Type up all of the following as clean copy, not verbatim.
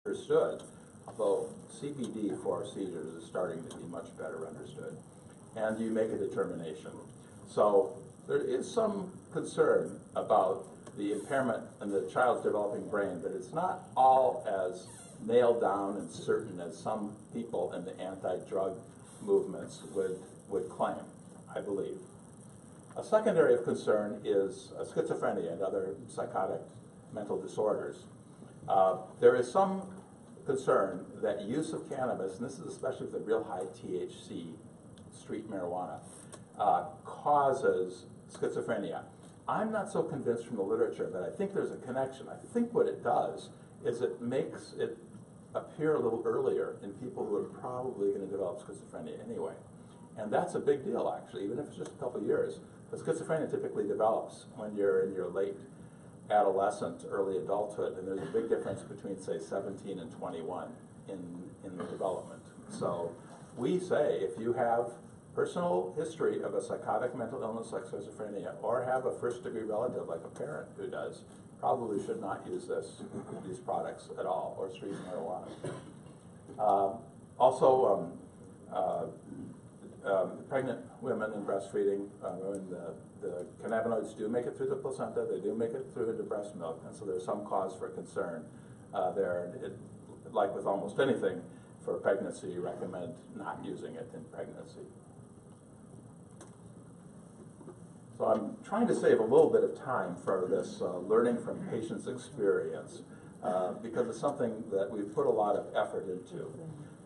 understood, although CBD for seizures is starting to be much better understood. And you make a determination. So there is some concern about the impairment in the child's developing brain, but it's not all as nailed down and certain as some people in the anti-drug movements would claim, I believe. A second area of concern is schizophrenia and other psychotic mental disorders. There is some concern that use of cannabis, and this is especially with the real high THC street marijuana, causes schizophrenia. I'm not so convinced from the literature, but I think there's a connection. I think what it does is it makes it appear a little earlier in people who are probably going to develop schizophrenia anyway. And that's a big deal, actually, even if it's just a couple of years. But schizophrenia typically develops when you're in your late adolescent, early adulthood, and there's a big difference between, say, 17 and 21 in the development. So we say if you have personal history of a psychotic mental illness like schizophrenia, or have a first-degree relative like a parent who does, probably should not use these products at all, or street marijuana. Also, pregnant women and breastfeeding, when the cannabinoids do make it through the placenta, they do make it through into breast milk, and so there's some cause for concern there. Like with almost anything for pregnancy, you recommend not using it in pregnancy. So I'm trying to save a little bit of time for this learning from patients' experience because it's something that we've put a lot of effort into.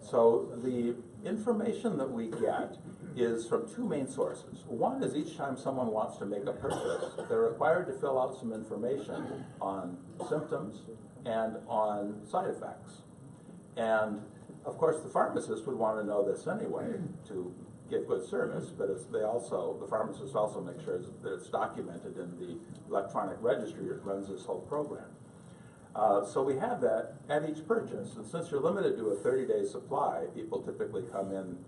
So the information that we get is from two main sources. One is each time someone wants to make a purchase, they're required to fill out some information on symptoms and on side effects. And of course the pharmacist would want to know this anyway to give good service, but the pharmacist also makes sure that it's documented in the electronic registry that runs this whole program. So we have that at each purchase, and since you're limited to a 30-day supply, people typically come in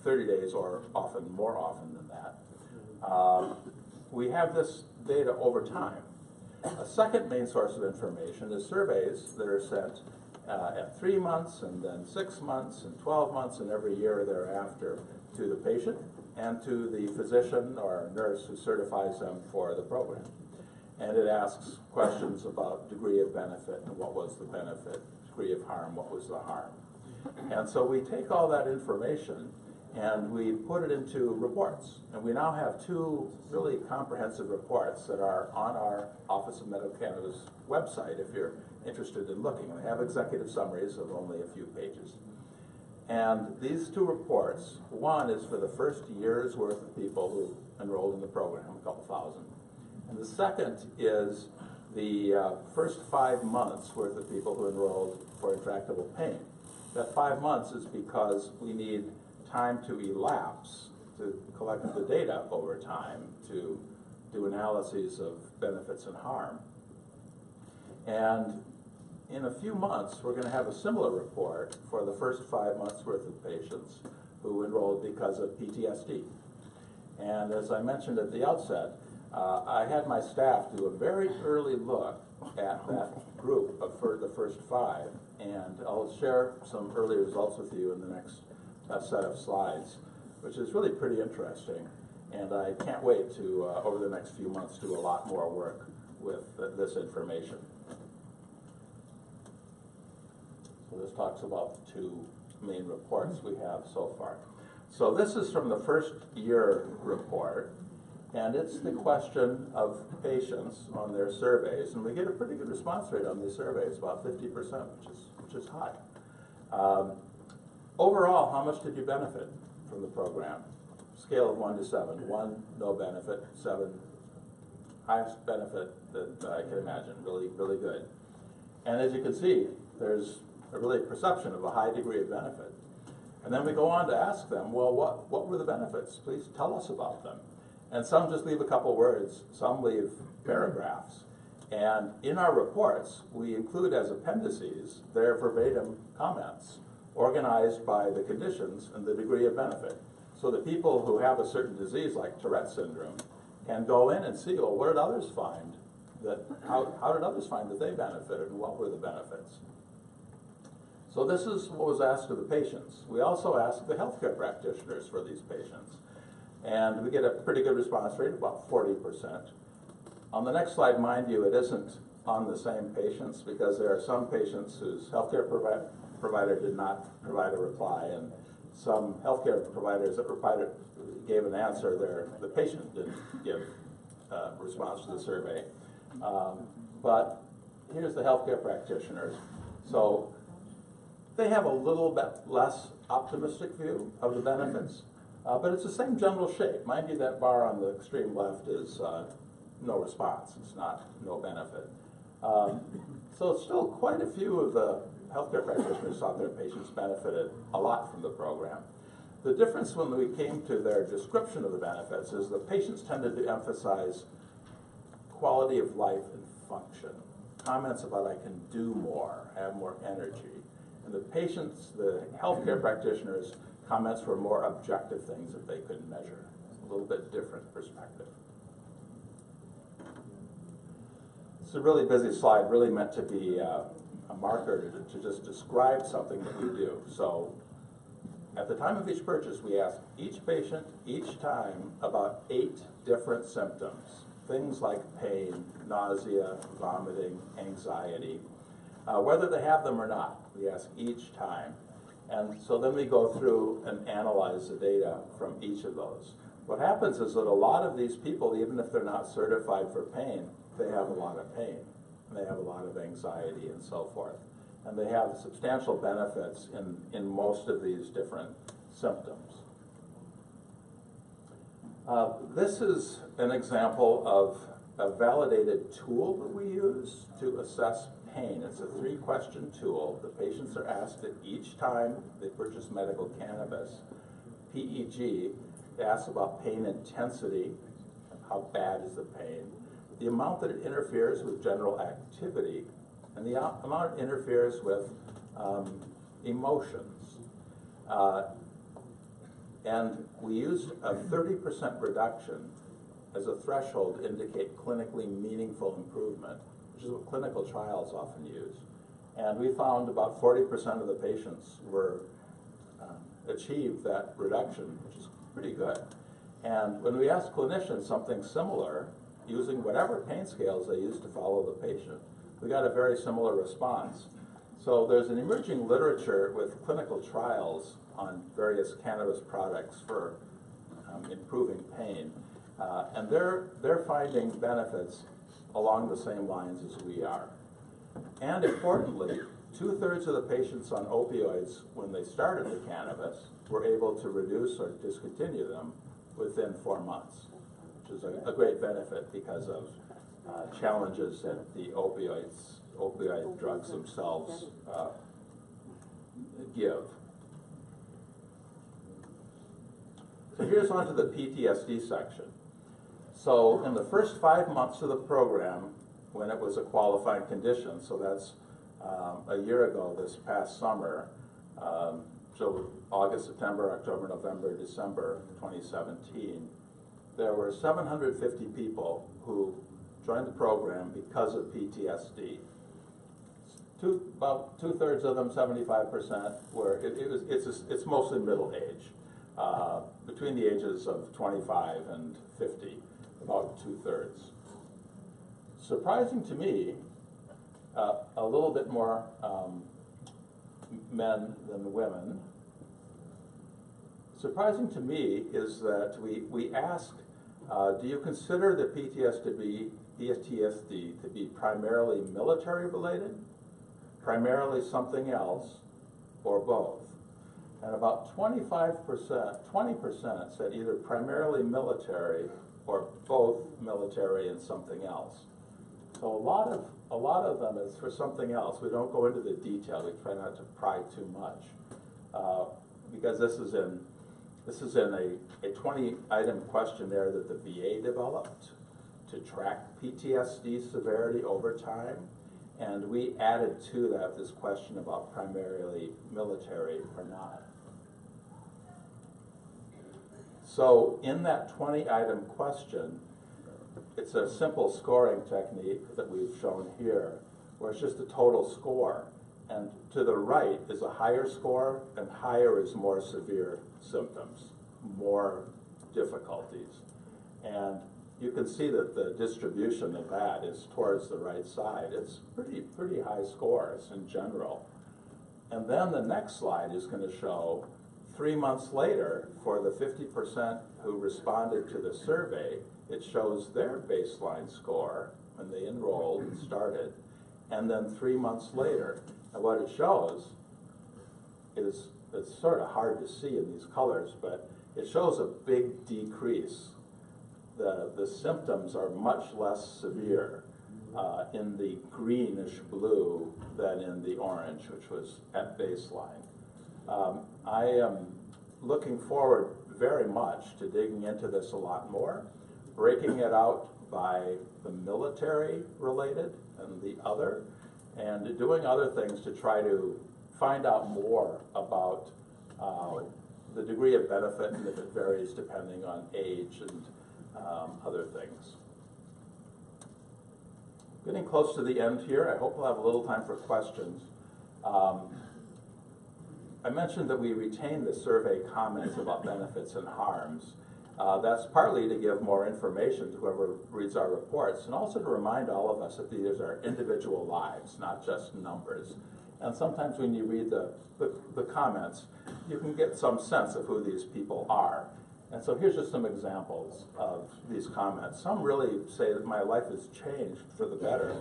30 days or often more often than that. We have this data over time. A second main source of information is surveys that are sent at 3 months, and then 6 months, and 12 months, and every year thereafter to the patient and to the physician or nurse who certifies them for the program. And it asks questions about degree of benefit and what was the benefit, degree of harm, what was the harm. And so we take all that information and we put it into reports. And we now have two really comprehensive reports that are on our Office of Medical Cannabis website if you're interested in looking. They have executive summaries of only a few pages. And these two reports, one is for the first year's worth of people who enrolled in the program, a couple thousand. And the second is the first 5 months worth of people who enrolled for intractable pain. That 5 months is because we need time to elapse to collect the data over time to do analyses of benefits and harm. And in a few months, we're going to have a similar report for the first 5 months worth of patients who enrolled because of PTSD. And as I mentioned at the outset, I had my staff do a very early look at that group for the first 5, and I'll share some early results with you in the next set of slides, which is really pretty interesting. And I can't wait to, over the next few months, do a lot more work with this information. So this talks about the two main reports we have so far. So this is from the first year report, and it's the question of patients on their surveys, and we get a pretty good response rate on these surveys, about 50%, which is high. Overall, how much did you benefit from the program? Scale of 1 to 7. 1, no benefit. 7, highest benefit that I can imagine. Really, really good. And as you can see, there's a really perception of a high degree of benefit. And then we go on to ask them, well, what were the benefits? Please tell us about them. And some just leave a couple words. Some leave paragraphs. And in our reports, we include as appendices their verbatim comments, organized by the conditions and the degree of benefit. So that people who have a certain disease like Tourette syndrome can go in and see, well, what did others find? How did others find that they benefited, and what were the benefits? So this is what was asked of the patients. We also asked the healthcare practitioners for these patients. And we get a pretty good response rate, about 40%. On the next slide, mind you, it isn't on the same patients because there are some patients whose healthcare provider did not provide a reply, and some healthcare providers that gave an answer, the patient didn't give a response to the survey. But here's the healthcare practitioners. So they have a little bit less optimistic view of the benefits, but it's the same general shape. Mind you, that bar on the extreme left is no response. It's not no benefit. So still quite a few of the healthcare practitioners thought their patients benefited a lot from the program. The difference when we came to their description of the benefits is the patients tended to emphasize quality of life and function. Comments about I can do more, have more energy. And the patients, the healthcare practitioners, comments were more objective things that they could measure. A little bit different perspective. It's a really busy slide, really meant to be a marker to just describe something that we do. So at the time of each purchase, we ask each patient, each time, about 8 different symptoms. Things like pain, nausea, vomiting, anxiety, whether they have them or not. We ask each time. And so then we go through and analyze the data from each of those. What happens is that a lot of these people, even if they're not certified for pain, they have a lot of pain. And they have a lot of anxiety and so forth. And they have substantial benefits in most of these different symptoms. This is an example of a validated tool that we use to assess pain. It's a 3-question tool. The patients are asked at each time they purchase medical cannabis. PEG, they ask about pain intensity, how bad is the pain, the amount that it interferes with general activity, and the amount it interferes with emotions. And we used a 30% reduction as a threshold to indicate clinically meaningful improvement, which is what clinical trials often use. And we found about 40% of the patients achieved that reduction, which is pretty good. And when we asked clinicians something similar, using whatever pain scales they used to follow the patient, we got a very similar response. So there's an emerging literature with clinical trials on various cannabis products for improving pain. And they're finding benefits along the same lines as we are. And importantly, 2/3 of the patients on opioids, when they started the cannabis, were able to reduce or discontinue them within 4 months, which is a great benefit because of challenges that the opioid drugs themselves give. So here's on to the PTSD section. So in the first 5 months of the program, when it was a qualifying condition, so that's a year ago this past summer, so August, September, October, November, December 2017, there were 750 people who joined the program because of PTSD. About 2/3 of them, 75%, were, it's mostly middle age. Between the ages of 25 and 50, about 2/3. Surprising to me, a little bit more men than women. Surprising to me is that we ask, do you consider the PTSD to be primarily military related, primarily something else, or both? And about 20% said either primarily military or both military and something else. So a lot of them is for something else. We don't go into the detail. We try not to pry too much because this is in a 20-item questionnaire that the VA developed to track PTSD severity over time. And we added to that this question about primarily military or not. So in that 20-item question, it's a simple scoring technique that we've shown here, where it's just a total score. And to the right is a higher score, and higher is more severe symptoms, more difficulties. And you can see that the distribution of that is towards the right side. It's pretty high scores in general. And then the next slide is going to show 3 months later, for the 50% who responded to the survey, it shows their baseline score when they enrolled and started, and then 3 months later. And what it shows is, it's sort of hard to see in these colors, but it shows a big decrease. The symptoms are much less severe in the greenish blue than in the orange, which was at baseline. I am looking forward very much to digging into this a lot more, breaking it out by the military related and the other, and doing other things to try to find out more about the degree of benefit and if it varies depending on age and other things. Getting close to the end here, I hope we'll have a little time for questions. I mentioned that we retain the survey comments about benefits and harms. That's partly to give more information to whoever reads our reports, and also to remind all of us that these are individual lives, not just numbers. And sometimes when you read the comments, you can get some sense of who these people are. And so here's just some examples of these comments. Some really say that my life has changed for the better.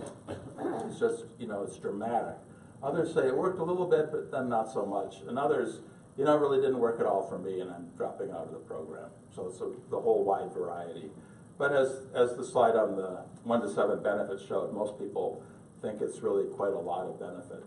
It's just, it's dramatic. Others say it worked a little bit, but then not so much. And others, it really didn't work at all for me, and I'm dropping out of the program. So it's the whole wide variety. But as the slide on the 1 to 7 benefits showed, most people think it's really quite a lot of benefit.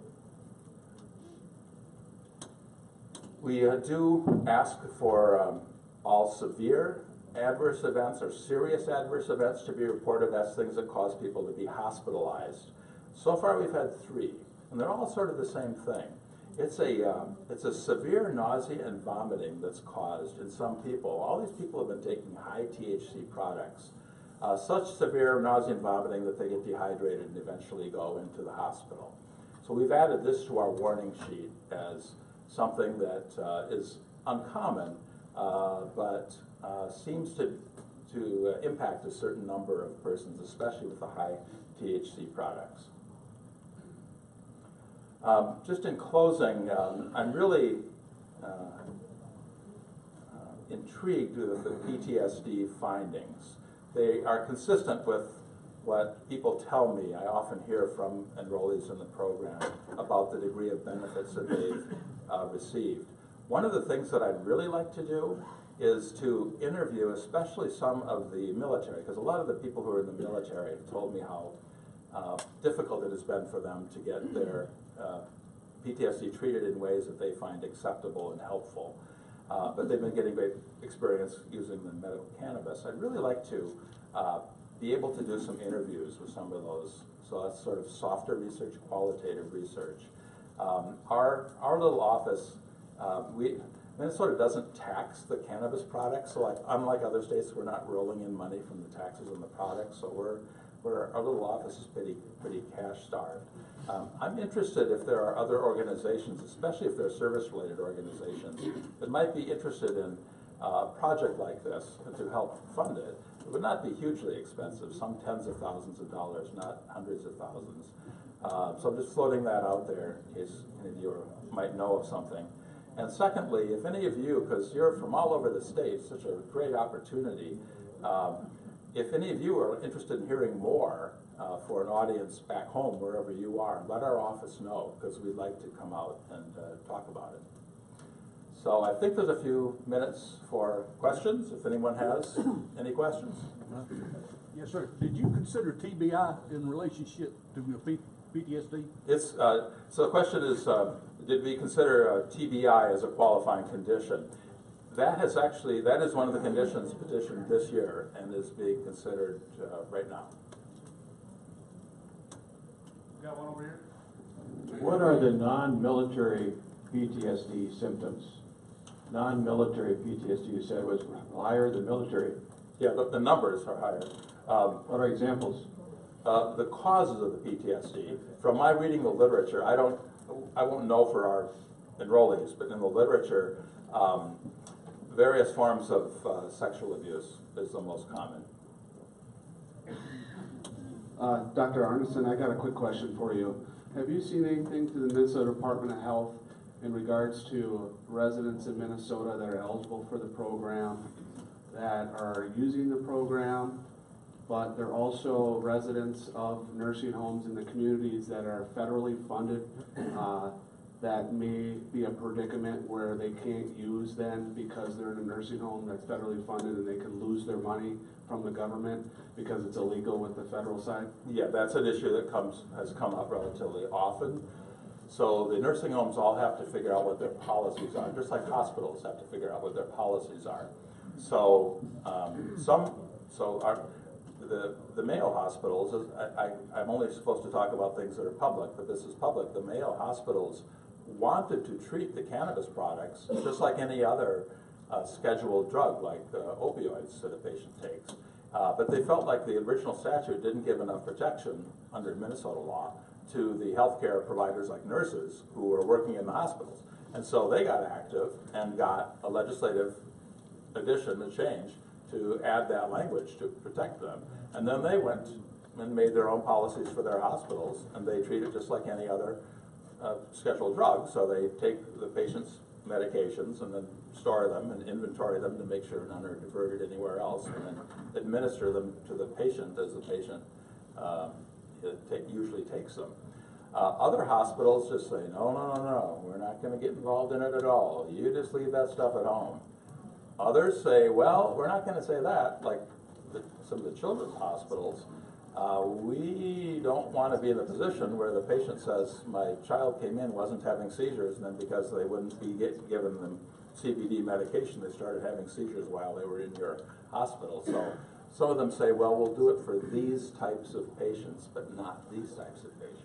We do ask for all severe adverse events or serious adverse events to be reported. That's things that cause people to be hospitalized. So far we've had 3, and they're all sort of the same thing. It's a severe nausea and vomiting that's caused in some people. All these people have been taking high THC products. Such severe nausea and vomiting that they get dehydrated and eventually go into the hospital. So we've added this to our warning sheet as something that is uncommon, but seems to impact a certain number of persons, especially with the high THC products. Just in closing, I'm really intrigued with the PTSD findings. They are consistent with what people tell me. I often hear from enrollees in the program about the degree of benefits that they've received. One of the things that I'd really like to do is to interview especially some of the military, because a lot of the people who are in the military have told me how difficult it has been for them to get their PTSD treated in ways that they find acceptable and helpful. But they've been getting great experience using the medical cannabis. I'd really like to be able to do some interviews with some of those. So that's sort of softer research, qualitative research. Our little office, Minnesota doesn't tax the cannabis products, so unlike other states, we're not rolling in money from the taxes on the products, so our little office is pretty cash-starved. I'm interested if there are other organizations, especially if they're service-related organizations, that might be interested in a project like this and to help fund it. It would not be hugely expensive, some tens of thousands of dollars, not hundreds of thousands. So I'm just floating that out there in case any of you might know of something. And secondly, if any of you, because you're from all over the state, such a great opportunity, if any of you are interested in hearing more for an audience back home, wherever you are, let our office know, because we'd like to come out and talk about it. So I think there's a few minutes for questions, if anyone has any questions. Yes, sir. Did you consider TBI in relationship to PTSD? So the question is, did we consider TBI as a qualifying condition? That is one of the conditions petitioned this year and is being considered right now. Got one over here. What are the non-military PTSD symptoms? Non-military PTSD, you said, was higher than military. Yeah, the numbers are higher. What are examples? The causes of the PTSD, from my reading the literature, I won't know for our enrollees, but in the literature, various forms of sexual abuse is the most common. Dr. Arneson, I got a quick question for you. Have you seen anything through the Minnesota Department of Health in regards to residents in Minnesota that are eligible for the program, that are using the program, but they're also residents of nursing homes in the communities that are federally funded, that may be a predicament where they can't use then because they're in a nursing home that's federally funded and they can lose their money from the government because it's illegal with the federal side? Yeah, that's an issue that has come up relatively often. So the nursing homes all have to figure out what their policies are, just like hospitals have to figure out what their policies are. So the Mayo hospitals, I'm only supposed to talk about things that are public, but this is public. The Mayo hospitals wanted to treat the cannabis products just like any other scheduled drug, like opioids that a patient takes. But they felt like the original statute didn't give enough protection under Minnesota law to the healthcare providers like nurses who were working in the hospitals. And so they got active and got a legislative addition, a change, to add that language to protect them. And then they went and made their own policies for their hospitals, and they treat it just like any other scheduled drug. So they take the patient's medications and then store them and inventory them to make sure none are diverted anywhere else, and then administer them to the patient as the patient usually takes them. Other hospitals just say, no, we're not going to get involved in it at all. You just leave that stuff at home. Others say, well, we're not going to say that, like some of the children's hospitals. We don't want to be in a position where the patient says, my child came in, wasn't having seizures, and then because they wouldn't be giving them CBD medication, they started having seizures while they were in your hospital. So some of them say, well, we'll do it for these types of patients, but not these types of patients.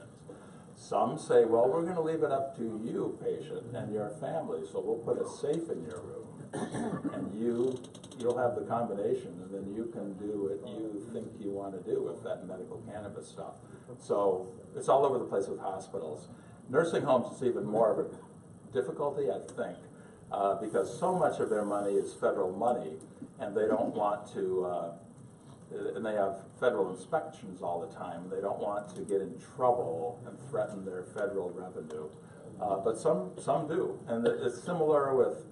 Some say, well, we're going to leave it up to you, patient, and your family, so we'll put a safe in your room, and you'll have the combination, and then you can do what you think you want to do with that medical cannabis stuff. So it's all over the place with hospitals. Nursing homes is even more of a difficulty, I think, because so much of their money is federal money, and they don't want to, and they have federal inspections all the time. They don't want to get in trouble and threaten their federal revenue. But some do, and it's similar with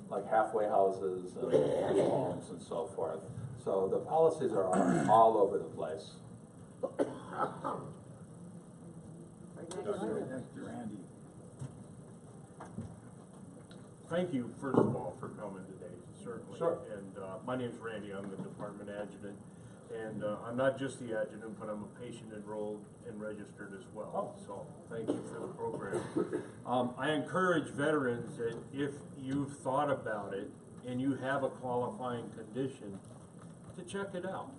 like halfway houses and homes and so forth. So the policies are all over the place. Dr. Randy. Thank you, first of all, for coming today, certainly. Sure. And my name's Randy. I'm the department adjutant. And I'm not just the adjutant, but I'm a patient enrolled and registered as well. Oh. So thank you for the program. I encourage veterans that if you've thought about it and you have a qualifying condition, to check it out.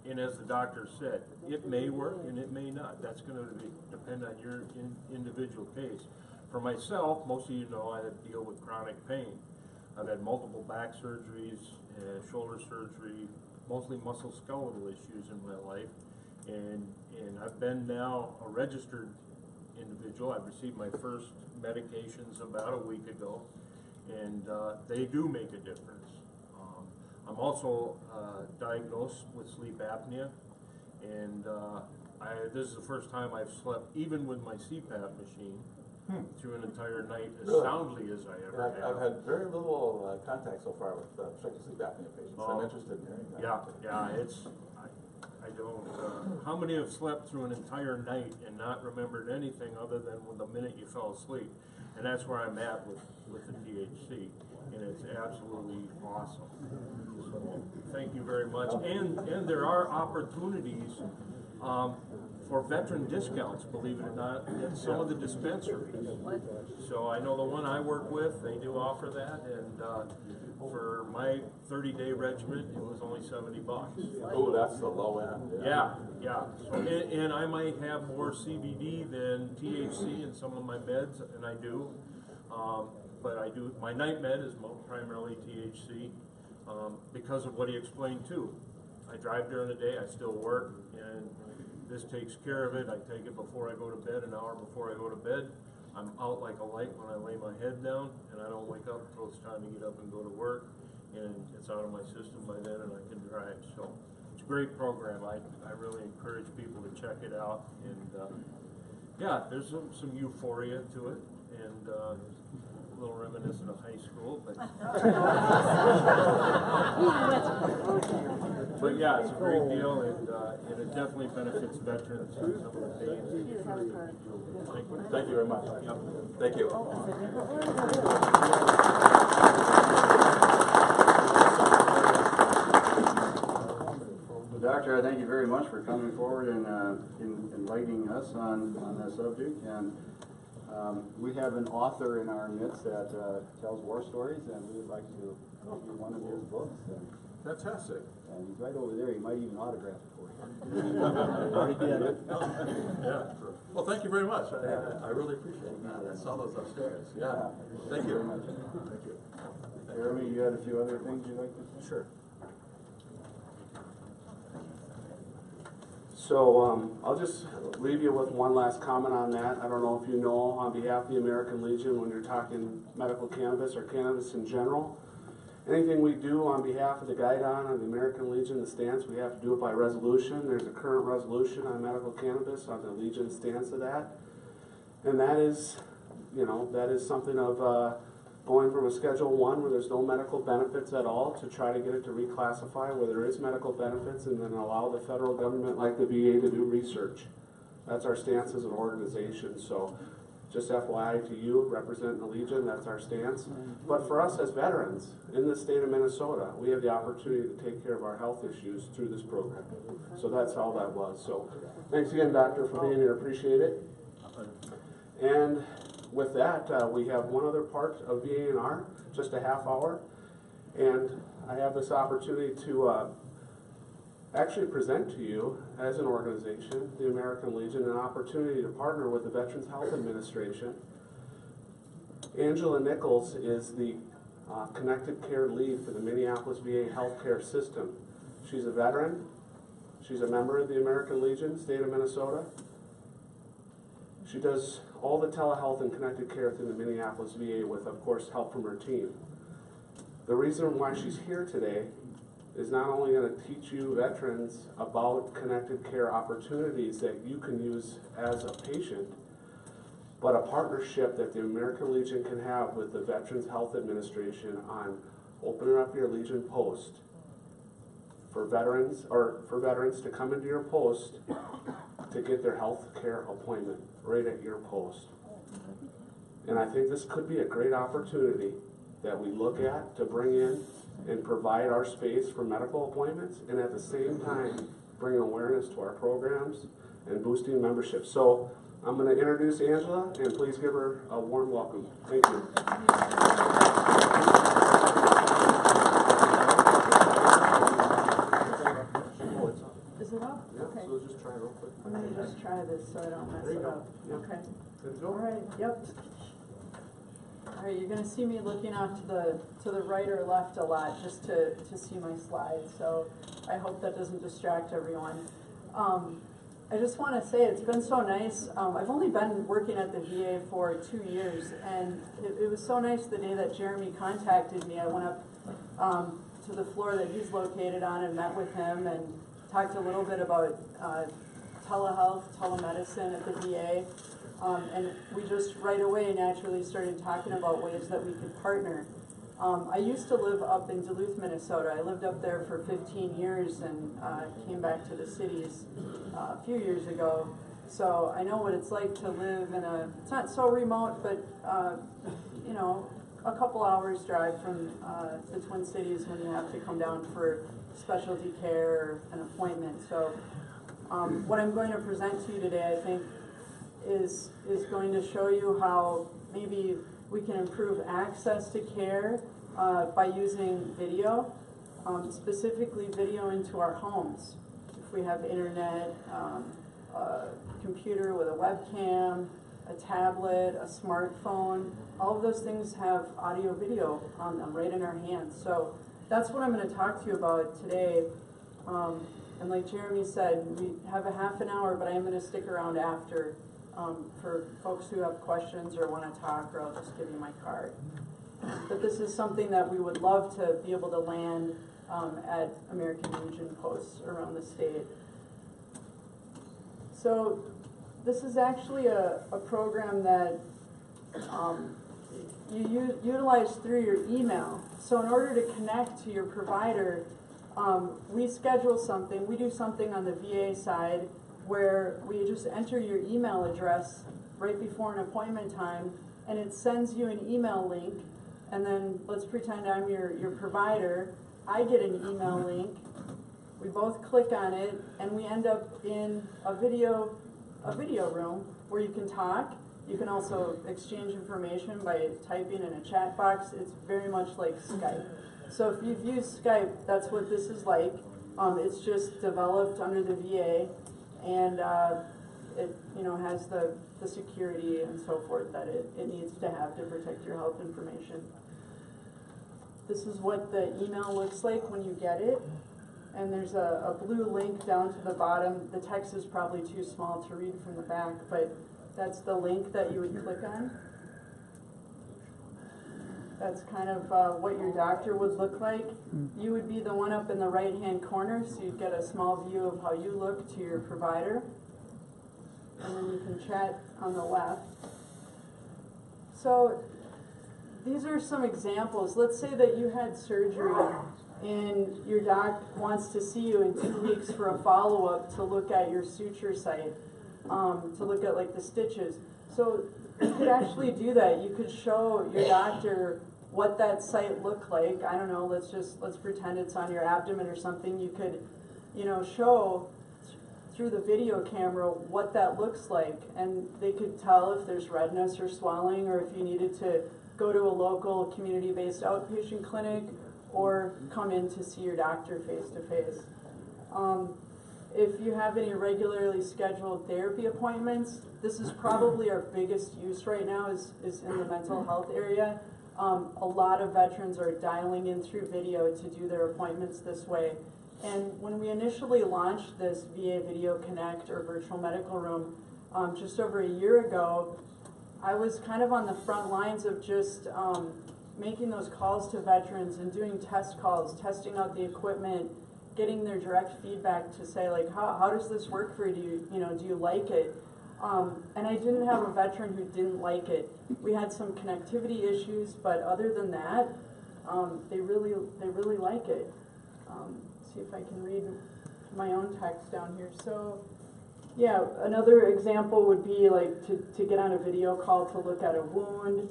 And as the doctor said, it may work and it may not. That's going to depend on your individual case. For myself, most of you know I deal with chronic pain. I've had multiple back surgeries, shoulder surgery, mostly musculoskeletal issues in my life, and I've been now a registered individual. I've received my first medications about a week ago, and they do make a difference. I'm also diagnosed with sleep apnea, and this is the first time I've slept, even with my CPAP machine, through an entire night as soundly as I ever have. I've had very little contact so far with obstructive sleep apnea patients. I'm interested in hearing that. I don't. How many have slept through an entire night and not remembered anything other than the minute you fell asleep? And that's where I'm at with the THC, and it's absolutely awesome. So thank you very much. And there are opportunities for veteran discounts, believe it or not, at some of the dispensaries. So I know the one I work with, they do offer that, and for my 30-day regimen, it was only $70. Oh, that's the low end. Yeah. So, and I might have more CBD than THC in some of my meds, and I do. But I do, my night med is primarily THC because of what he explained too. I drive during the day, I still work, and this takes care of it. I take it before I go to bed, an hour before I go to bed. I'm out like a light when I lay my head down, and I don't wake up until it's time to get up and go to work, and it's out of my system by then, and I can drive. So it's a great program. I really encourage people to check it out, and yeah, there's some euphoria to it, and a little reminiscent of high school, but but yeah, it's a great deal, and it definitely benefits veterans and some of the things. Thank you very much. Yep. Thank you. Well, Doctor, I thank you very much for coming forward and enlightening us on that subject. And we have an author in our midst that tells war stories, and we would like to review one of his books. Fantastic. And he's right over there. He might even autograph it for you. Yeah. Well, thank you very much. I really appreciate that. I saw those upstairs. Yeah. Thank you. Thank you. Jeremy, you had a few other things you'd like to say? Sure. So I'll just leave you with one last comment on that. I don't know if you know, on behalf of the American Legion, when you're talking medical cannabis or cannabis in general, anything we do on behalf of the Guidon or the American Legion, the stance, we have to do it by resolution. There's a current resolution on medical cannabis on the Legion stance of that. And that is, you know, that is something of going from a Schedule 1 where there's no medical benefits at all to try to get it to reclassify where there is medical benefits, and then allow the federal government like the VA to do research. That's our stance as an organization. So just FYI to you, representing the Legion, that's our stance. But for us as veterans in the state of Minnesota, we have the opportunity to take care of our health issues through this program. So that's all that was. So thanks again, Doctor, for being here. Appreciate it. And with that, we have one other part of VA&R, just a half hour. And I have this opportunity to actually present to you, as an organization, the American Legion, an opportunity to partner with the Veterans Health Administration. Angela Nichols is the Connected Care Lead for the Minneapolis VA Healthcare System. She's a veteran. She's a member of the American Legion, state of Minnesota. She does all the telehealth and connected care through the Minneapolis VA with, of course, help from her team. The reason why she's here today is not only going to teach you veterans about connected care opportunities that you can use as a patient, but a partnership that the American Legion can have with the Veterans Health Administration on opening up your Legion post for veterans to come into your post to get their health care appointment right at your post. And I think this could be a great opportunity that we look at to bring in and provide our space for medical appointments, and at the same time bring awareness to our programs and boosting membership. So I'm going to introduce Angela, and please give her a warm welcome. Thank you. Is it up? Yeah, Okay. so just try real quick. I'm going to just try this so I don't mess There you it go. up. Yep. Okay. Good to go? All right, yep. All right, you're going to see me looking off to the right or left a lot just to see my slides. So I hope that doesn't distract everyone. I just want to say it's been so nice. I've only been working at the VA for 2 years, and it was so nice the day that Jeremy contacted me. I went up to the floor that he's located on and met with him and talked a little bit about telehealth, telemedicine at the VA. And we just right away naturally started talking about ways that we could partner. I used to live up in Duluth, Minnesota. I lived up there for 15 years and came back to the cities a few years ago. So I know what it's like to live in it's not so remote, but you know, a couple hours drive from the Twin Cities when you have to come down for specialty care or an appointment. So what I'm going to present to you today, I think, is going to show you how maybe we can improve access to care by using video, specifically video into our homes. If we have internet, a computer with a webcam, a tablet, a smartphone, all of those things have audio video on them right in our hands. So that's what I'm going to talk to you about today. And like Jeremy said, we have a half an hour, but I am gonna stick around after, for folks who have questions or wanna talk, or I'll just give you my card. But this is something that we would love to be able to land, at American Legion posts around the state. So this is actually a program that you utilize through your email. So in order to connect to your provider, we schedule something, we do something on the VA side where we just enter your email address right before an appointment time, and it sends you an email link, and then let's pretend I'm your provider. I get an email link, we both click on it, and we end up in a video room where you can talk. You can also exchange information by typing in a chat box. It's very much like Skype. So if you've used Skype, that's what this is like. It's just developed under the VA, and it has the security and so forth that it needs to have to protect your health information. This is what the email looks like when you get it. And there's a blue link down to the bottom. The text is probably too small to read from the back, but that's the link that you would click on. That's kind of what your doctor would look like. You would be the one up in the right-hand corner, so you'd get a small view of how you look to your provider. And then you can chat on the left. So these are some examples. Let's say that you had surgery and your doc wants to see you in 2 weeks for a follow-up to look at your suture site, to look at like the stitches. So you could actually do that. You could show your doctor what that site looked like. I don't know, let's pretend it's on your abdomen or something. You could, show through the video camera what that looks like, and they could tell if there's redness or swelling, or if you needed to go to a local community-based outpatient clinic or come in to see your doctor face-to-face. If you have any regularly scheduled therapy appointments, this is probably our biggest use right now is in the mental health area. A lot of veterans are dialing in through video to do their appointments this way. And when we initially launched this VA Video Connect or virtual medical room just over a year ago, I was kind of on the front lines of just making those calls to veterans and doing test calls, testing out the equipment, getting their direct feedback to say, like, how does this work for you? Do you like it? And I didn't have a veteran who didn't like it. We had some connectivity issues, but other than that, they really like it. See if I can read my own text down here. So, yeah, another example would be like to get on a video call to look at a wound.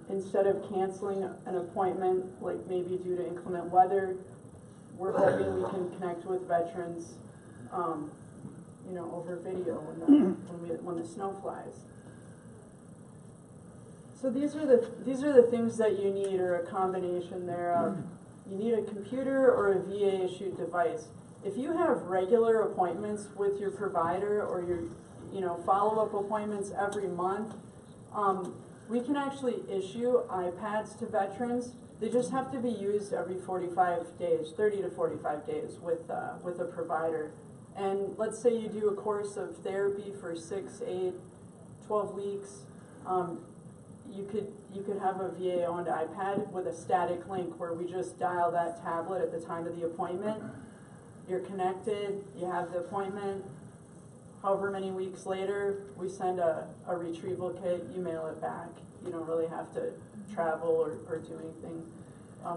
Instead of canceling an appointment, like maybe due to inclement weather, we're hoping we can connect with veterans, over video when the snow flies. So these are the things that you need, or a combination thereof. You need a computer or a VA issued device. If you have regular appointments with your provider, or your follow-up appointments every month, we can actually issue iPads to veterans. They just have to be used every 45 days, 30 to 45 days with a provider. And let's say you do a course of therapy for 6, 8, 12 weeks. You could have a VA-owned iPad with a static link where we just dial that tablet at the time of the appointment. You're connected, you have the appointment. However many weeks later, we send a retrieval kit, you mail it back. You don't really have to travel or do anything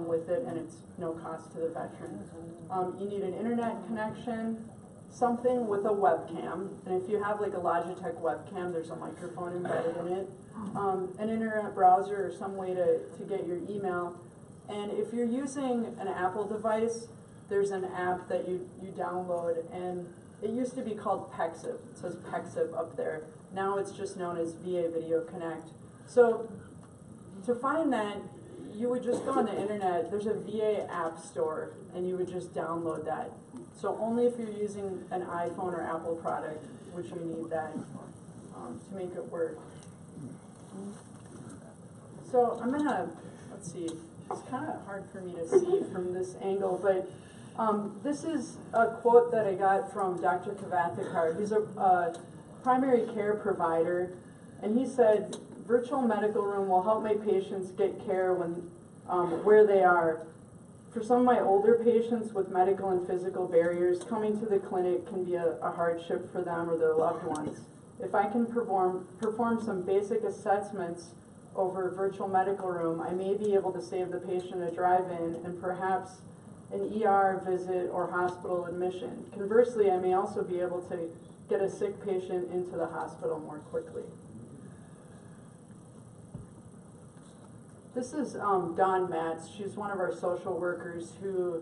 with it, and it's no cost to the veteran. You need an internet connection, something with a webcam, and if you have like a Logitech webcam, there's a microphone embedded in it, an internet browser or some way to get your email. And if you're using an Apple device, there's an app that you download, and it used to be called PEXIV. It says PEXIV up there. Now it's just known as VA Video Connect. So to find that, you would just go on the internet. There's a VA app store, and you would just download that. So only if you're using an iPhone or Apple product would you need that to make it work. So I'm gonna, let's see, it's kind of hard for me to see from this angle, but This is a quote that I got from Dr. Kavathekar. He's a primary care provider, and he said, virtual medical room will help my patients get care when where they are. For some of my older patients with medical and physical barriers, coming to the clinic can be a hardship for them or their loved ones. If I can perform some basic assessments over a virtual medical room, I may be able to save the patient a drive-in and perhaps an ER visit or hospital admission. Conversely, I may also be able to get a sick patient into the hospital more quickly. This is Dawn Matz. She's one of our social workers who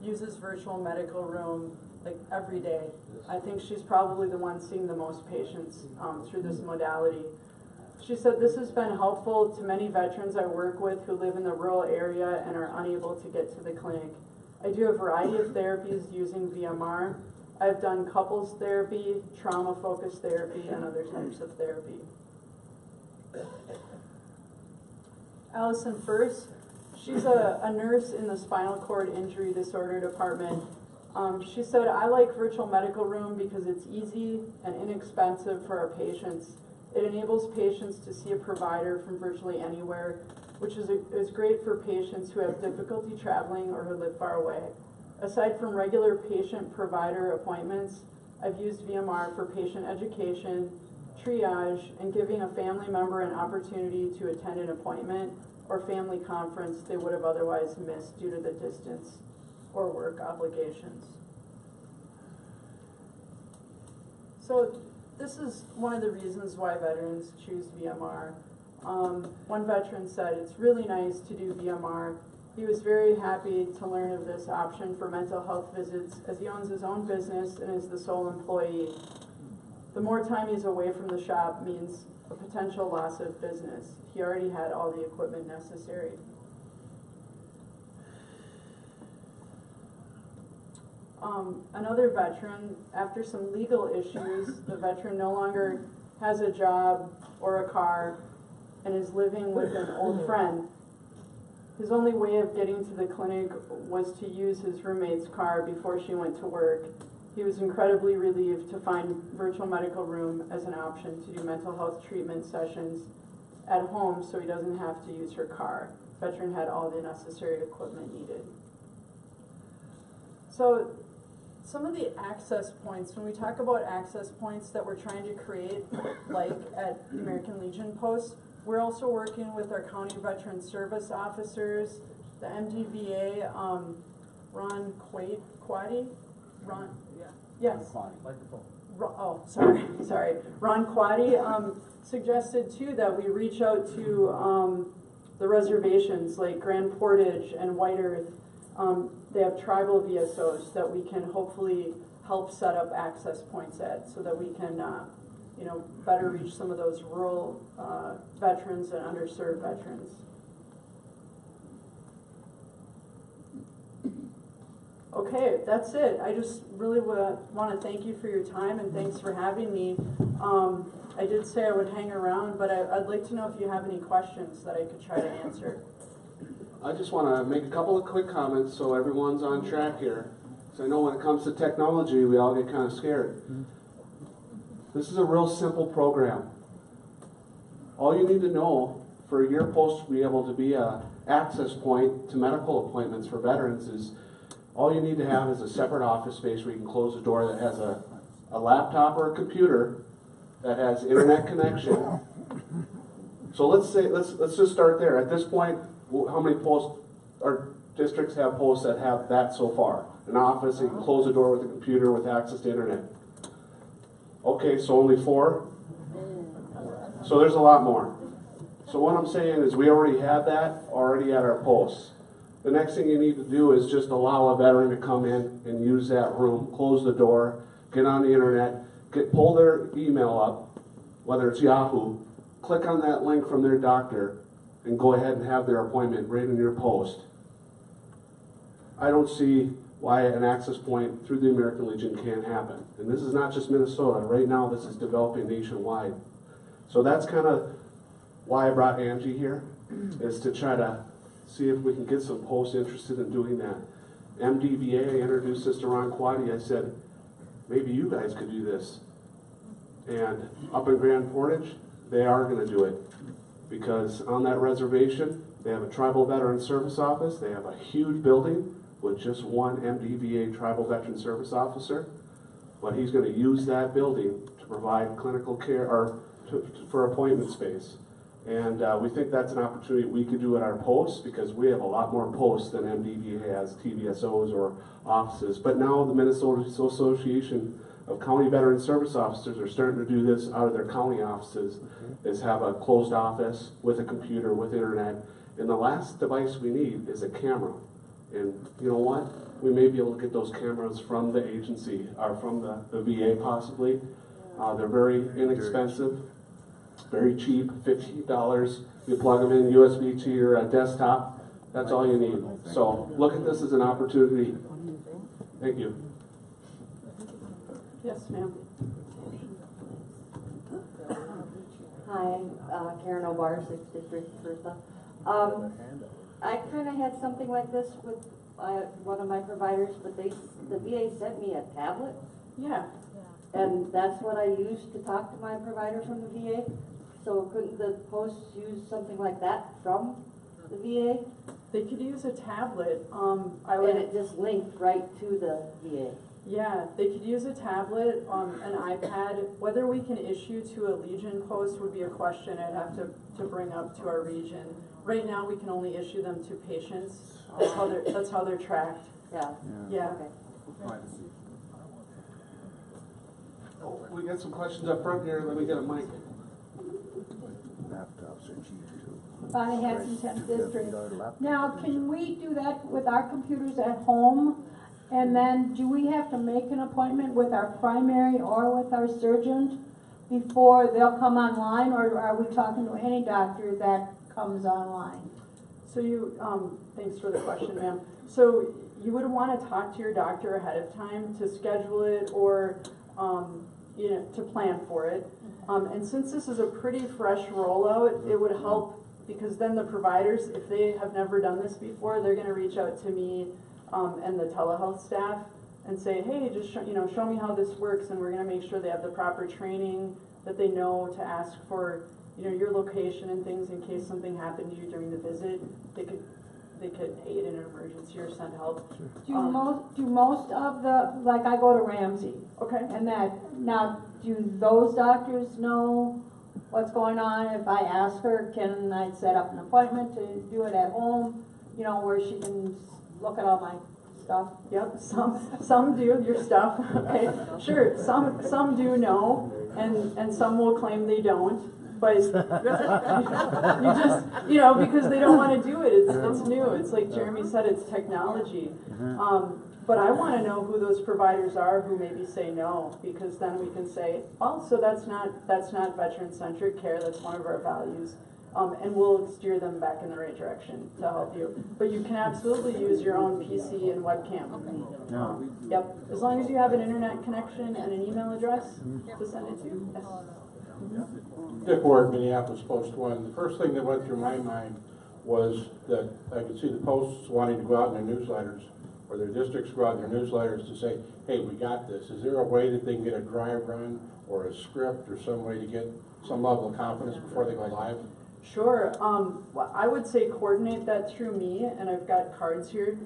uses virtual medical room like every day. I think she's probably the one seeing the most patients through this modality. She said, this has been helpful to many veterans I work with who live in the rural area and are unable to get to the clinic. I do a variety of therapies using VMR. I've done couples therapy, trauma-focused therapy, and other types of therapy. Allison First, she's a nurse in the spinal cord injury disorder department. She said, I like virtual medical room because it's easy and inexpensive for our patients. It enables patients to see a provider from virtually anywhere, which is great for patients who have difficulty traveling or who live far away. Aside from regular patient-provider appointments, I've used VMR for patient education, triage, and giving a family member an opportunity to attend an appointment or family conference they would have otherwise missed due to the distance or work obligations. So this is one of the reasons why veterans choose VMR. One veteran said, it's really nice to do VMR. He was very happy to learn of this option for mental health visits as he owns his own business and is the sole employee. The more time he's away from the shop means a potential loss of business. He already had all the equipment necessary. Another veteran, after some legal issues, the veteran no longer has a job or a car and is living with an old friend. His only way of getting to the clinic was to use his roommate's car before she went to work. He was incredibly relieved to find virtual medical room as an option to do mental health treatment sessions at home so he doesn't have to use her car. Veteran had all the necessary equipment needed. So some of the access points, when we talk about access points that we're trying to create, like at American Legion posts, we're also working with our county veteran service officers, the MDVA, Ron Quaddy? Ron, yeah. Yes. Sorry. Ron Quaddy suggested too that we reach out to the reservations like Grand Portage and White Earth. They have tribal VSOs that we can hopefully help set up access points at so that we can better reach some of those rural veterans and underserved veterans. Okay, that's it. I just really want to thank you for your time and thanks for having me. I did say I would hang around, but I'd like to know if you have any questions that I could try to answer. I just want to make a couple of quick comments so everyone's on track here. So I know when it comes to technology, we all get kind of scared. This is a real simple program. All you need to know for your post to be able to be an access point to medical appointments for veterans is all you need to have is a separate office space where you can close a door that has a laptop or a computer that has internet connection. So let's just start there. At this point, how many posts or districts have posts that have that so far? An office, you can close a door with a computer with access to internet. Okay, so only 4? So there's a lot more. So what I'm saying is we already have that already at our posts. The next thing you need to do is just allow a veteran to come in and use that room, close the door, get on the internet, pull their email up, whether it's Yahoo, click on that link from their doctor, and go ahead and have their appointment right in your post. I don't see why an access point through the American Legion can't happen. And this is not just Minnesota. Right now, this is developing nationwide. So that's kind of why I brought Angie here, is to try to see if we can get some posts interested in doing that. MDVA, I introduced this to Ron Quaddy, I said, maybe you guys could do this. And up in Grand Portage, they are gonna do it. Because on that reservation, they have a tribal veteran service office, they have a huge building with just one MDVA tribal veteran service officer. But he's gonna use that building to provide clinical care, or for appointment space. And we think that's an opportunity we could do at our posts, because we have a lot more posts than MDVA has, TVSOs or offices. But now the Minnesota Association of County Veteran Service Officers are starting to do this out of their county offices, is have a closed office with a computer, with internet. And the last device we need is a camera. And you know what? We may be able to get those cameras from the agency, or from the VA possibly. They're very inexpensive, very cheap, $15. You plug them in USB to your desktop. That's all you need. So look at this as an opportunity. Thank you. Yes, ma'am. Hi, Karen O'Barr, 6th District, first up. I kind of had something like this with one of my providers, but the VA sent me a tablet, Yeah. and that's what I used to talk to my provider from the VA. So couldn't the posts use something like that from the VA? They could use a tablet. And it just linked right to the VA. Yeah, they could use a tablet, an iPad. Whether we can issue to a Legion post would be a question I'd have to bring up to our region. Right now, we can only issue them to patients. That's how they're tracked. Yeah. Yeah. Okay. Oh, we got some questions up front here. Let me get a mic. Bonnie Hanson, 10th District. Now, can we do that with our computers at home? And then do we have to make an appointment with our primary or with our surgeon before they'll come online, or are we talking to any doctor that comes online? So thanks for the question, ma'am. So you would want to talk to your doctor ahead of time to schedule it, or to plan for it. And since this is a pretty fresh rollout, it would help, because then the providers, if they have never done this before, they're going to reach out to me and the telehealth staff and say, hey, just show me how this works, and we're going to make sure they have the proper training, that they know to ask for your location and things in case something happened to you during the visit. They could aid in an emergency or send help. Do most of the, like I go to Ramsey. Okay. And now, do those doctors know what's going on? If I ask her, can I set up an appointment to do it at home, where she can look at all my stuff? Yep, some do, your stuff, okay, sure, some do know, and some will claim they don't, but you just, because they don't want to do it, it's new, it's like Jeremy said, it's technology. But I want to know who those providers are who maybe say no, because then we can say, oh, so that's not veteran-centric care, that's one of our values. And we'll steer them back in the right direction to help you. But you can absolutely use your own PC and webcam. Yep, as long as you have an internet connection and an email address to send it to. Yes. Dick Ward, Minneapolis Post-1. The first thing that went through my mind was that I could see the posts wanting to go out in their newsletters, or their districts go out in their newsletters to say, hey, we got this. Is there a way that they can get a dry run or a script or some way to get some level of confidence before they go live? Sure. Well, I would say coordinate that through me, and I've got cards here.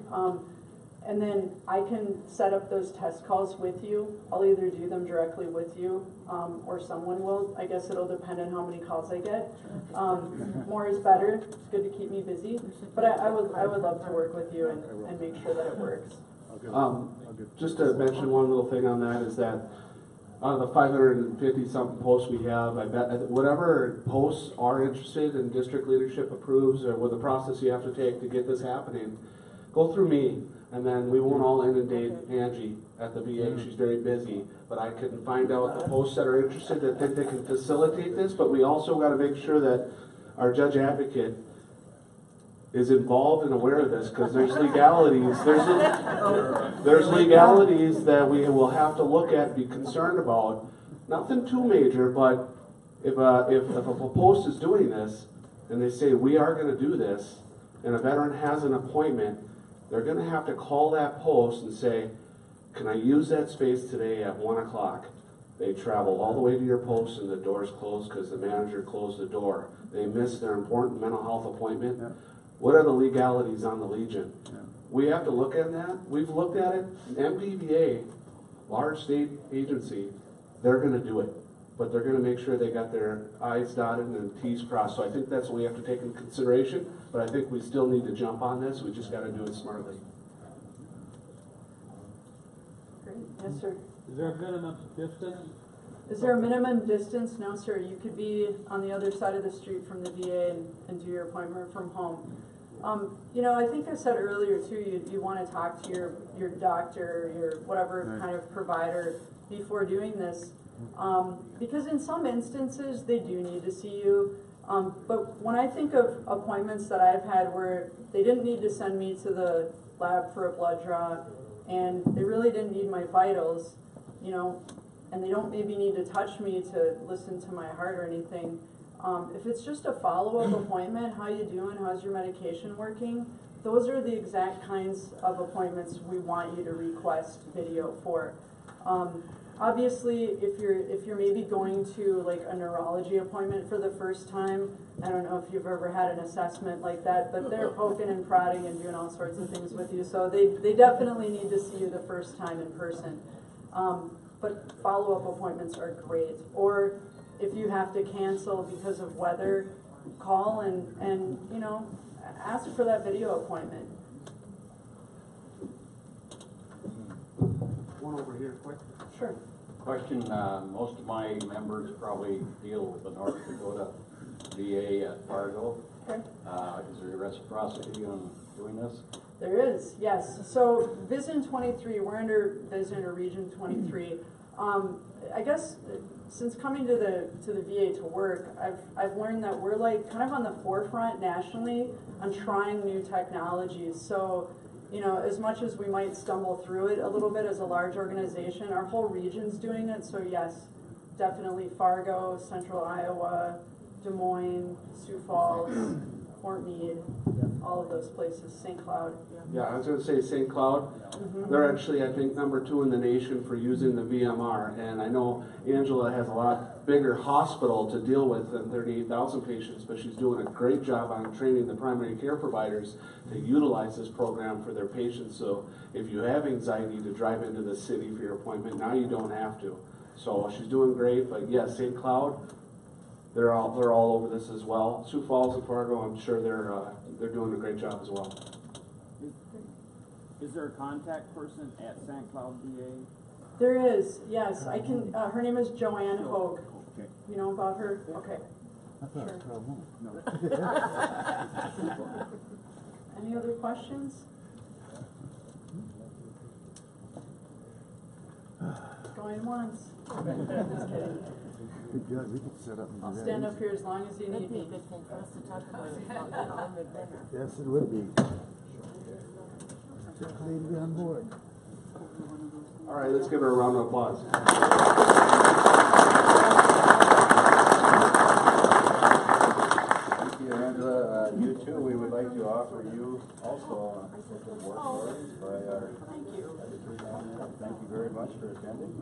And then I can set up those test calls with you. I'll either do them directly with you, or someone will. I guess it'll depend on how many calls I get. More is better. It's good to keep me busy. But I would love to work with you and make sure that it works. Just to mention one little thing on that is that out of the 550-something posts we have, I bet whatever posts are interested and district leadership approves, or with the process you have to take to get this happening, go through me, and then we won't all inundate Angie at the VA. She's very busy, but I can find out the posts that are interested that think they can facilitate this. But we also got to make sure that our judge advocate is involved and aware of this, because there's legalities. There's legalities that we will have to look at and be concerned about. Nothing too major, but if a post is doing this and they say we are going to do this, and a veteran has an appointment, They're gonna have to call that post and say, can I use that space today at 1 o'clock? They travel all the way to your post and the door's closed because the manager closed the door. They missed their important mental health appointment. Yeah. What are the legalities on the Legion? We have to look at that. We've looked at it. MPVA, large state agency, they're gonna do it. But they're gonna make sure they got their I's dotted and T's crossed. So I think that's what we have to take into consideration, but I think we still need to jump on this. We just gotta do it smartly. Great, yes, sir. Is there a minimum distance? Is there a minimum distance? No, sir. You could be on the other side of the street from the VA and do your appointment from home. You know, I think I said earlier too, you want to talk to your doctor, your whatever kind of provider before doing this. Because in some instances, they do need to see you. But when I think of appointments that I've had where they didn't need to send me to the lab for a blood draw, and they really didn't need my vitals, you know, and they don't maybe need to touch me to listen to my heart or anything. If it's just a follow-up appointment, how you doing, how's your medication working, those are the exact kinds of appointments we want you to request video for. Obviously, if you're maybe going to like a neurology appointment for the first time, I don't know if you've ever had an assessment like that, but they're poking and prodding and doing all sorts of things with you, so they definitely need to see you the first time in person. But follow-up appointments are great. Or if you have to cancel because of weather, call and you know, ask for that video appointment. One over here, quick. Sure. Question, most of my members probably deal with the North Dakota VA at Fargo. Okay. Is there reciprocity on doing this? There is, yes. So Vision 23, we're under Vision or Region 23. I guess since coming to the VA to work, I've learned that we're like kind of on the forefront nationally on trying new technologies. So, you know, as much as we might stumble through it a little bit as a large organization, our whole region's doing it. So yes, definitely Fargo, Central Iowa, Des Moines, Sioux Falls, Fort Meade, all of those places, St. Cloud. Yeah, I was going to say St. Cloud. They're actually, I think, #2 in the nation for using the VMR. And I know Angela has a lot bigger hospital to deal with than 38,000 patients, but she's doing a great job on training the primary care providers to utilize this program for their patients. So if you have anxiety to drive into the city for your appointment, now you don't have to. So she's doing great. But yes, St. Cloud, they're all over this as well. Sioux Falls and Fargo, I'm sure they're doing a great job as well. Is there a contact person at St. Cloud VA? There is, yes. I can. Her name is Joanne Hogue. Okay. You know about her? Okay. Sure. Any other questions? Going once. Just kidding. I'll stand up here as long as you need me. Yes, it would be. Lady on board. All right, let's give her a round of applause. Thank you, Angela. You too, we would like to offer you also work stories by our editors on that. Thank you very much for attending.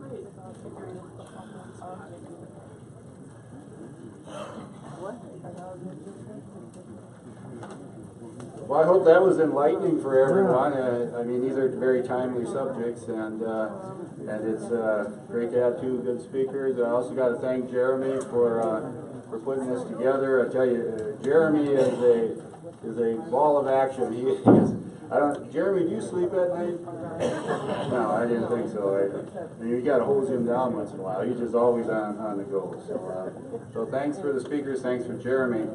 Well, I hope that was enlightening for everyone. I mean, these are very timely subjects, and it's great to have two good speakers. I also got to thank Jeremy for putting this together. I tell you, Jeremy is a ball of action. He is. Jeremy, do you sleep at night? No, I didn't think so. I mean, you got to hose him down once in a while. He's just always on the go. So thanks for the speakers. Thanks for Jeremy.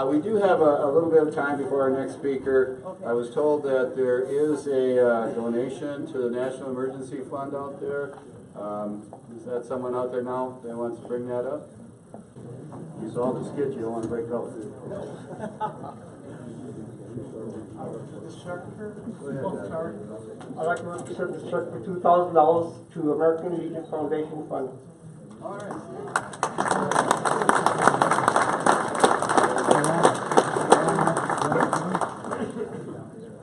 We do have a little bit of time before our next speaker. I was told that there is a donation to the National Emergency Fund out there. Is that someone out there now that wants to bring that up? You saw the skit. You don't want to break out. I'd like to serve the check for $2,000 to American Legion Foundation Fund. All right.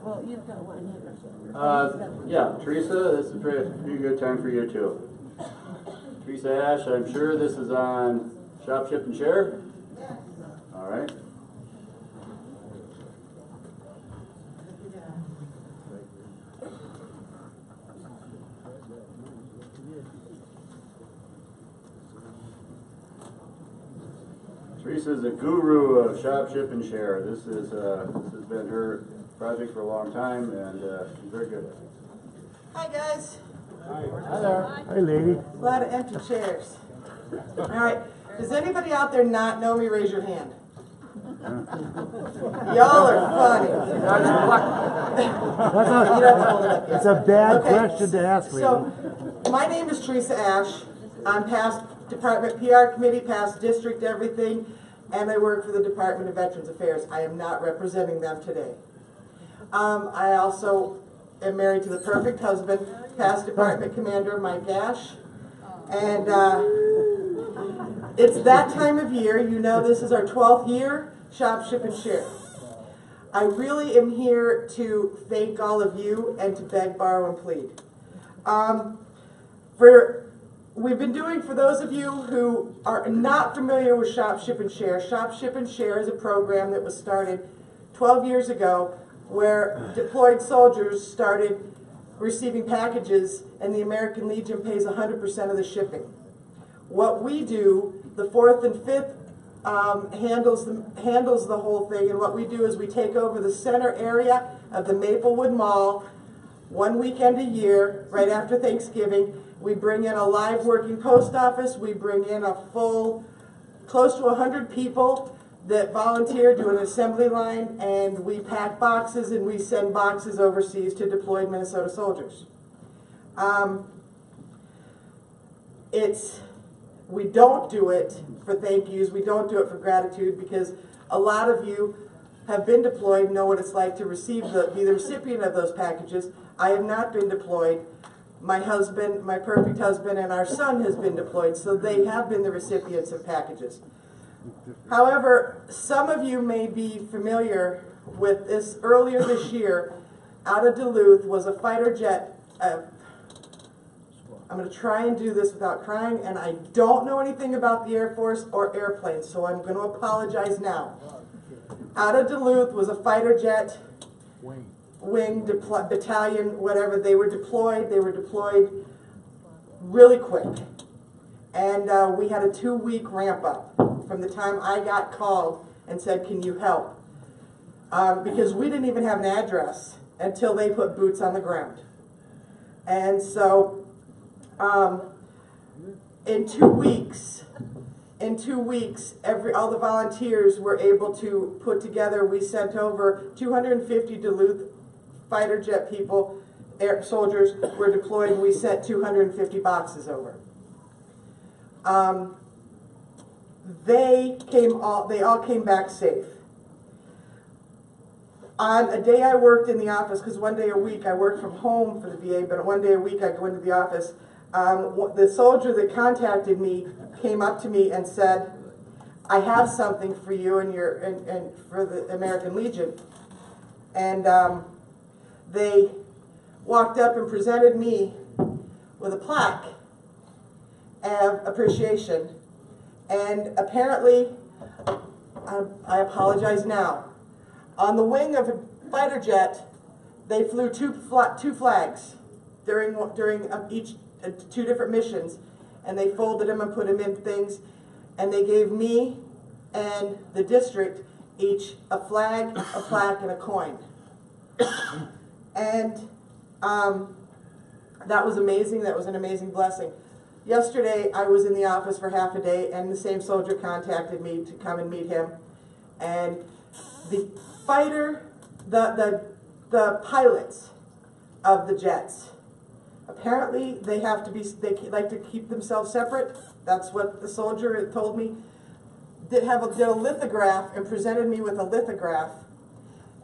Well, Yeah, Teresa, this is a pretty good time for you too. Teresa Ash, I'm sure this is on Shop, Ship, and Share? All right. Teresa is a guru of Shop, Ship, and Share. This has been her project for a long time, and she's very good at it. Hi, guys. Hi there. Hi, lady. A lot of empty chairs. All right. Does anybody out there not know me? Raise your hand. Y'all are funny. You don't have to hold it up yet. It's a bad Okay. question to ask, lady. So, my name is Teresa Ash. I'm past Department PR Committee, past district everything, and I work for the Department of Veterans Affairs. I am not representing them today. I also am married to the perfect husband, past Department Commander Mike Ash, and it's that time of year. You know, this is our 12th year, Shop, Ship, and Share. I really am here to thank all of you and to beg, borrow, and plead. We've been doing, for those of you who are not familiar with Shop, Ship, and Share, Shop, Ship, and Share is a program that was started 12 years ago where deployed soldiers started receiving packages and the American Legion pays 100% of the shipping. What we do, the 4th and 5th handles the whole thing, and what we do is we take over the center area of the Maplewood Mall one weekend a year, right after Thanksgiving. We bring in a live working post office. We bring in a full, close to 100 people that volunteer, do an assembly line, and we pack boxes and we send boxes overseas to deployed Minnesota soldiers. We don't do it for thank yous. We don't do it for gratitude because a lot of you have been deployed, know what it's like to be the recipient of those packages. I have not been deployed. My husband, my perfect husband, and our son has been deployed, so they have been the recipients of packages. However, some of you may be familiar with this. Earlier this year, out of Duluth was a fighter jet. I'm going to try and do this without crying, and I don't know anything about the Air Force or airplanes, so I'm going to apologize now. Out of Duluth was a fighter jet wing battalion, whatever. They were deployed really quick. And we had a 2-week ramp up from the time I got called and said, can you help? Because we didn't even have an address until they put boots on the ground. And so in 2 weeks, all the volunteers were able to put together, we sent over 250 Duluth fighter jet people, soldiers were deployed, and we sent 250 boxes over. They all came back safe. On a day I worked in the office, because one day a week I work from home for the VA, but one day a week I go into the office, the soldier that contacted me came up to me and said, I have something for you and for the American Legion. And they walked up and presented me with a plaque of appreciation. And apparently, I apologize now, on the wing of a fighter jet, they flew two flags during each 2 different missions, and they folded them and put them in things, and they gave me and the district each a flag, a plaque, and a coin. And that was amazing. That was an amazing blessing. Yesterday, I was in the office for half a day, and the same soldier contacted me to come and meet him. And the pilots of the jets, apparently they like to keep themselves separate. That's what the soldier had told me. Did a lithograph and presented me with a lithograph.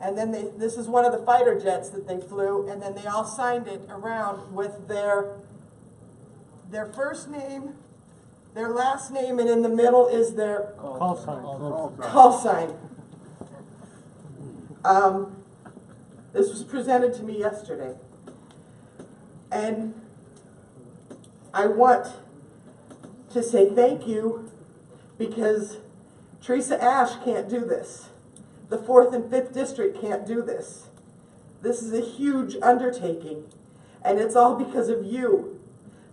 And then this is one of the fighter jets that they flew, and then they all signed it around with their first name, their last name, and in the middle is their call sign. This was presented to me yesterday. And I want to say thank you because Teresa Ash can't do this. The 4th and 5th District can't do this. This is a huge undertaking, and it's all because of you.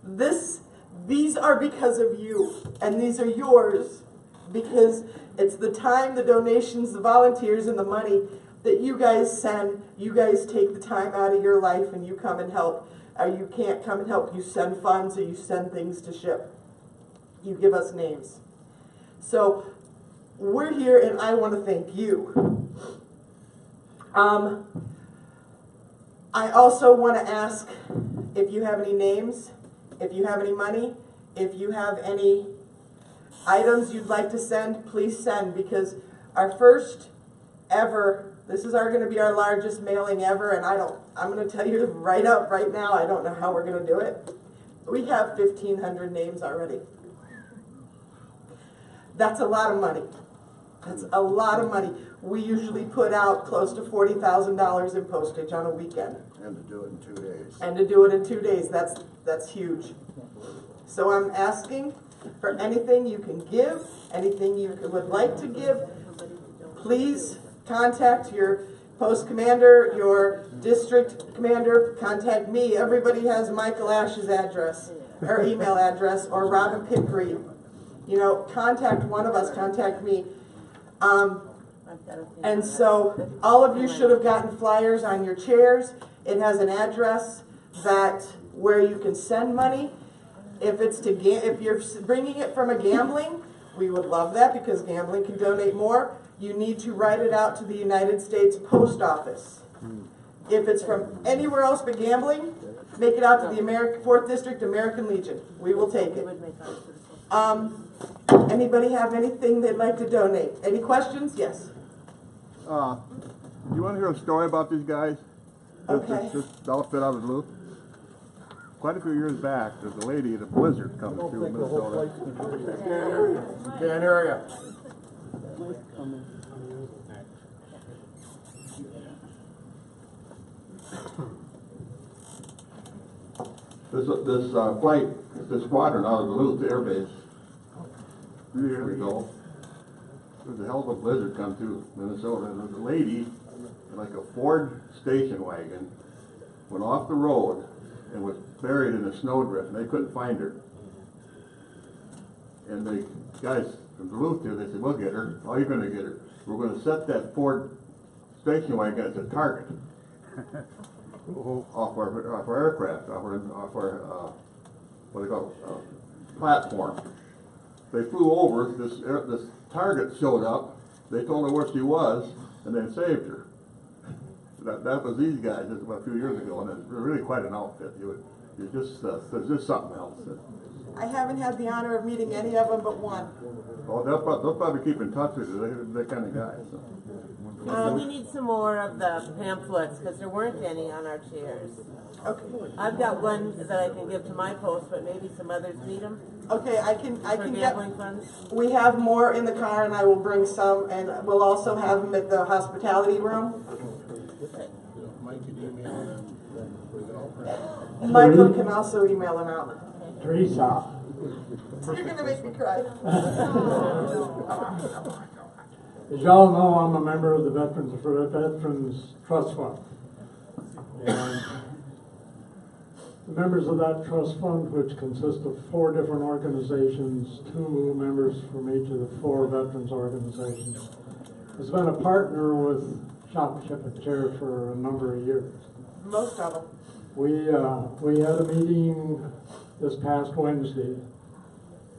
These are because of you, and these are yours because it's the time, the donations, the volunteers, and the money that you guys send. You guys take the time out of your life and you come and help. Or you can't come and help, you send funds or you send things to ship. You give us names. So we're here and I want to thank you. I also want to ask if you have any names, if you have any money, if you have any items you'd like to send, please send, because our first ever, this is going to be our largest mailing ever, and I'm going to tell you right up, right now, I don't know how we're going to do it. We have 1,500 names already. That's a lot of money. That's a lot of money. We usually put out close to $40,000 in postage on a weekend. And to do it in 2 days. And to do it in 2 days, that's huge. So I'm asking for anything you can give, anything you would like to give. Please contact your post commander, your district commander, contact me. Everybody has Michael Ash's address, or email address, or Robin Pickry. You know, contact one of us, contact me. And so all of you should have gotten flyers on your chairs. It has an address where you can send money. If you're bringing it from a gambling, we would love that because gambling can donate more. You need to write it out to the United States Post Office. If it's from anywhere else but gambling, make it out to the 4th District American Legion. We will take it. Anybody have anything they'd like to donate? Any questions? Yes. Do you want to hear a story about these guys? Okay. This outfit out of Duluth. Quite a few years back, there's a lady at a blizzard coming through Minnesota. Can't hear ya. This squadron out of Duluth Air Base, 2 years ago, there was a hell of a blizzard come through Minnesota, and there was a lady in like a Ford station wagon, went off the road and was buried in a snowdrift, and they couldn't find her. And the guys from Duluth here, they said, we'll get her. How are you going to get her? We're going to set that Ford station wagon as a target off our aircraft, off our what do they call it, platform. They flew over, this target showed up, they told her where she was, and they saved her. That was these guys just a few years ago, and it's really quite an outfit. There's just something else. I haven't had the honor of meeting any of them but one. Well, they'll probably keep in touch with you. They're kind of guys. So. We need some more of the pamphlets because there weren't any on our chairs. Okay. I've got one that I can give to my post, but maybe some others need them. Okay, I can gambling funds. We have more in the car, and I will bring some, and we'll also have them at the hospitality room. Michael can also email them out. Teresa. You're gonna make me cry. As y'all know, I'm a member of the Veterans Trust Fund. And the members of that trust fund, which consist of 4 different organizations, 2 members from each of the 4 veterans organizations, has been a partner with Shop, Ship, and Share for a number of years. Most of them. We had a meeting this past Wednesday,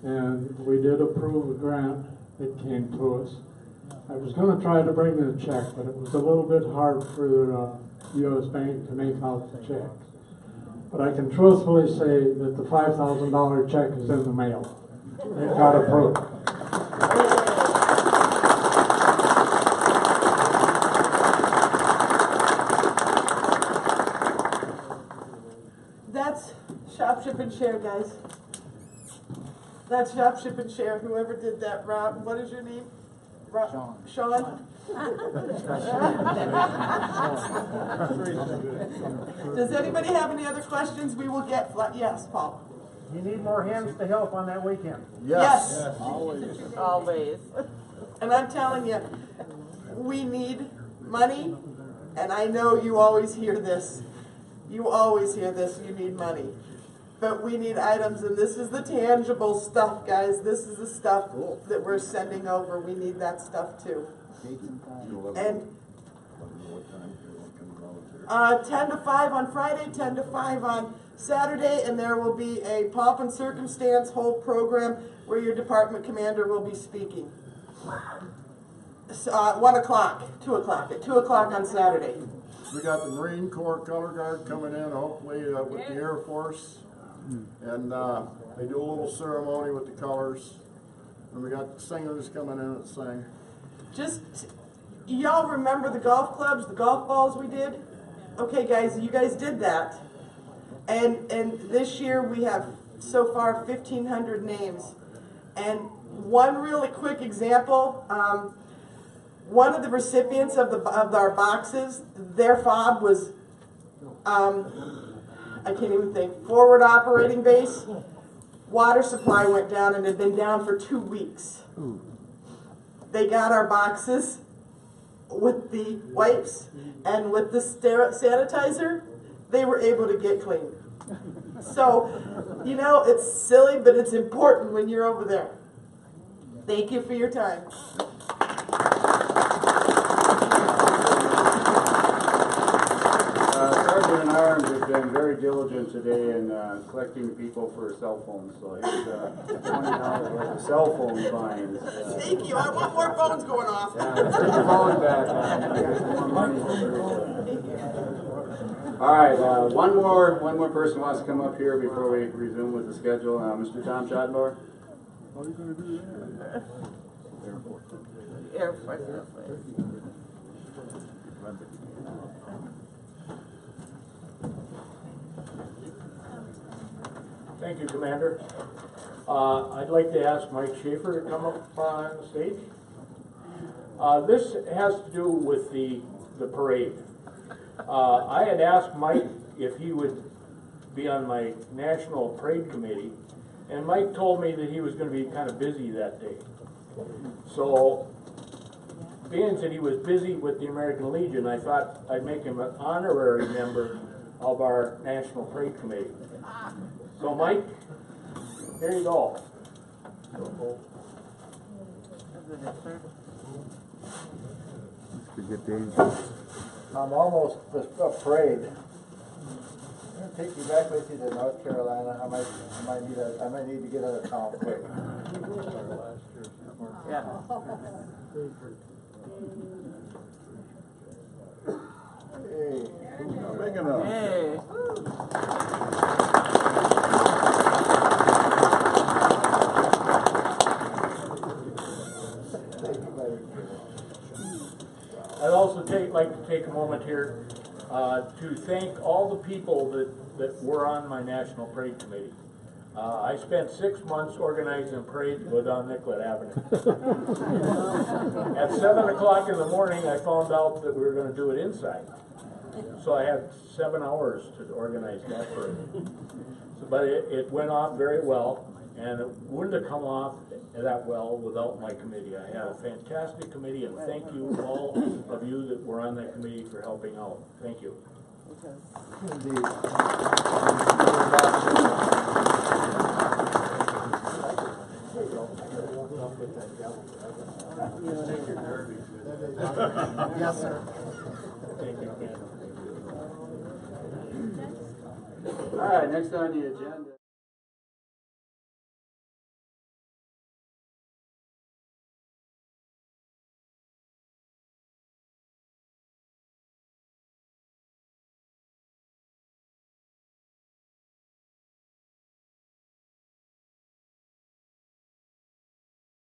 and we did approve a grant that came to us. I was going to try to bring the check, but it was a little bit hard for U.S. Bank to make out the check. But I can truthfully say that the $5,000 check is in the mail. It got approved. That's Shop, Ship, and Share, guys. That's Shop, Ship, and Share. Whoever did that, Rob, what is your name? Sean. Does anybody have any other questions? We will get, yes, Paul? You need more hands to help on that weekend. Yes. Always. And I'm telling you, we need money, and I know you always hear this. You always hear this, you need money. But we need items, and this is the tangible stuff, guys. This is the stuff that we're sending over. We need that stuff too. And 10 to 5 on Friday, 10 to 5 on Saturday, and there will be a pomp and circumstance whole program where your department commander will be speaking. 1 o'clock, 2 o'clock, at 2 o'clock on Saturday. We got the Marine Corps Color Guard coming in, hopefully with the Air Force. And they do a little ceremony with the colors. And we got singers coming in and sing. Just, y'all remember the golf clubs, the golf balls we did? Okay guys, you guys did that. And this year we have so far 1,500 names. And one really quick example, one of the recipients of our boxes, their fob was, I can't even think, forward operating base. Water supply went down and had been down for 2 weeks. They got our boxes with the wipes and with the sanitizer. They were able to get clean. So, you know, it's silly, but it's important when you're over there. Thank you for your time. Sergeant in Arms has been very diligent today in collecting people for cell phones. So here's $20 worth of cell phone fines. Thank you. I want more phones going off. Yeah, take your phone back. I got some more money. All right, one more person wants to come up here before we resume with the schedule. Mr. Tom Schottenbauer. What are you going to do there? Air Force, please. Thank you, Commander. I'd like to ask Mike Schaefer to come up on the stage. This has to do with the parade. I had asked Mike if he would be on my National Parade Committee, and Mike told me that he was going to be kind of busy that day. So, being that he was busy with the American Legion, I thought I'd make him an honorary member of our National Parade Committee. So Mike, here you go. I'm almost afraid. I'm gonna take you back with you to North Carolina. I might need to get out of town quick. Yeah. Hey. Big enough. Hey. I'd also like to take a moment here to thank all the people that were on my National Parade Committee. I spent 6 months organizing a parade to go down Nicollet Avenue. At 7 o'clock in the morning, I found out that we were going to do it inside. So I had 7 hours to organize that parade. But it went off very well, and it wouldn't have come off that well without my committee. I had a fantastic committee, and thank you, all of you that were on that committee, for helping out. Thank you. Indeed. Yes, sir. Thank you. All right, next on the agenda.